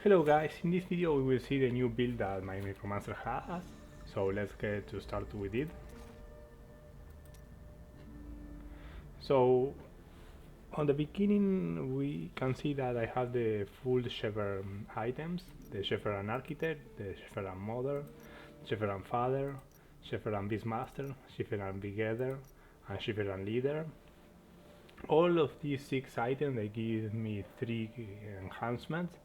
Hello guys, in this video we will see the new build that my Necromancer has, so let's get to start with it. So on the beginning we can see that I have the full Shepherd items, the Shepherd and Architect, the Shepherd and Mother, Shepherd and Father, Shepherd and Beastmaster, Shepherd and Begetter, and Shepherd and Leader. All of these 6 items, they give me 3 enhancements.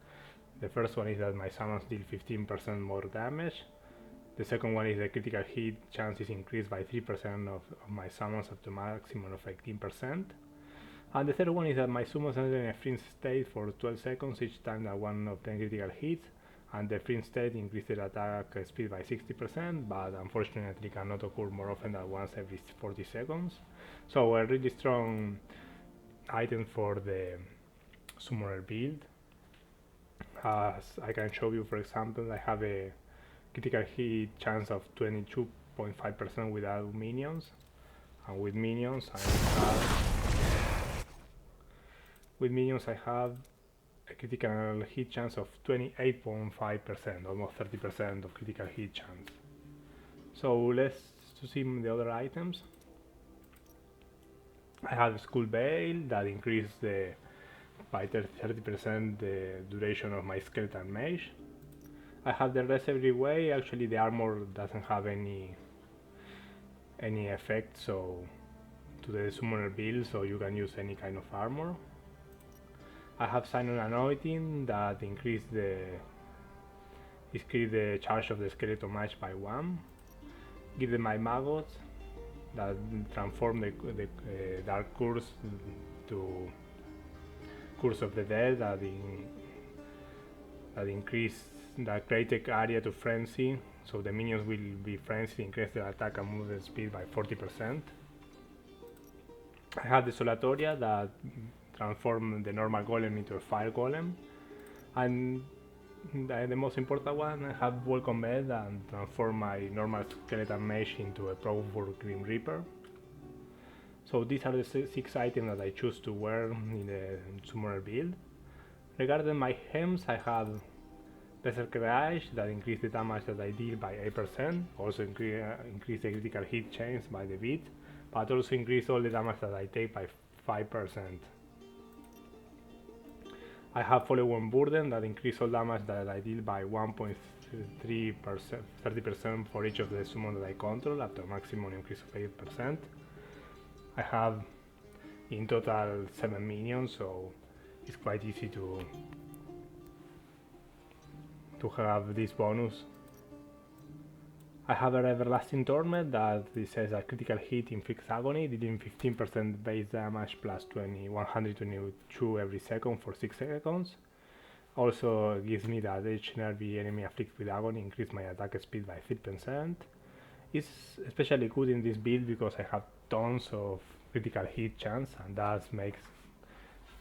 The first one is that my summons deal 15% more damage. The second one is the critical hit chance is increased by 3% of my summons up to a maximum of 18%. And the third one is that my summons enter in a freeze state for 12 seconds each time that one of them critical hits, and the freeze state increases attack speed by 60%, but unfortunately cannot occur more often than once every 40 seconds. So a really strong item for the summoner build. As I can show you, for example, I have a critical hit chance of 22.5% without minions, and with minions I have a critical hit chance of 28.5%, almost 30% of critical hit chance. So let's see the other items. I have Skull Veil that increases by 30% the duration of my skeleton mage. I have the rest every way. Actually the armor doesn't have any effect to the summoner build, so you can use any kind of armor. I have Sign on Anointing that increase the charge of the skeleton mage by 1. Give them my maggots that transform the dark curse to Curse of the Dead that increase the created area to frenzy, so the minions will be frenzied, increase their attack and movement speed by 40%. I have the Solatoria that transform the normal golem into a fire golem, and the most important one, I have Welcome Bed and transform my normal skeleton mage into a powerful Grim Reaper. So these are the 6 items that I choose to wear in the summoner build. Regarding my hems, I have Berserker Edge that increase the damage that I deal by 8%, also increase the critical hit chance by the bit, but also increase all the damage that I take by 5%. I have Follow-on Burden that increase all damage that I deal by 30% for each of the summons that I control, up to a maximum increase of 8%. I have in total 7 minions, so it's quite easy to have this bonus. I have an Everlasting Torment that says a critical hit inflicts agony, dealing 15% base damage plus 122 every second for 6 seconds. Also gives me that each and every enemy afflicted with agony increase my attack speed by 3%. It's especially good in this build because I have tons of critical hit chance, and that makes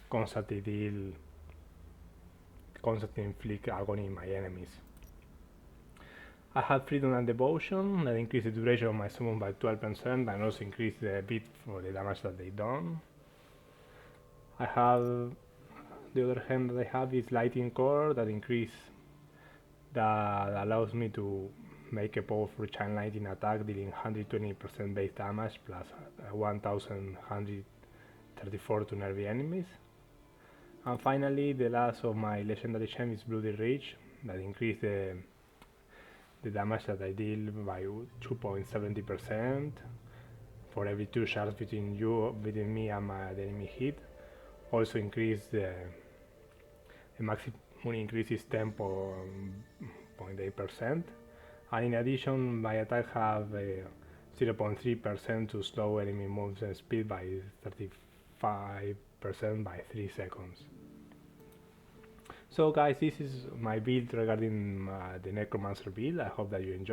constantly inflict agony in my enemies. I have Freedom and Devotion that increase the duration of my summon by 12% and also increase the bit for the damage that they done. I have the other hand that I have is Lightning Core that allows me to make a powerful chain lightning attack dealing 120% base damage plus 1134 to nervy enemies. And finally the last of my legendary gem is Bloody Reach that increase the damage that I deal by 2.70% for every 2 shards between me and the enemy hit. Also increase the maximum increase is 10.8%. And in addition, my attack have 0.3% to slow enemy movement speed by 35% by 3 seconds. So guys, this is my build regarding the Necromancer build. I hope that you enjoy.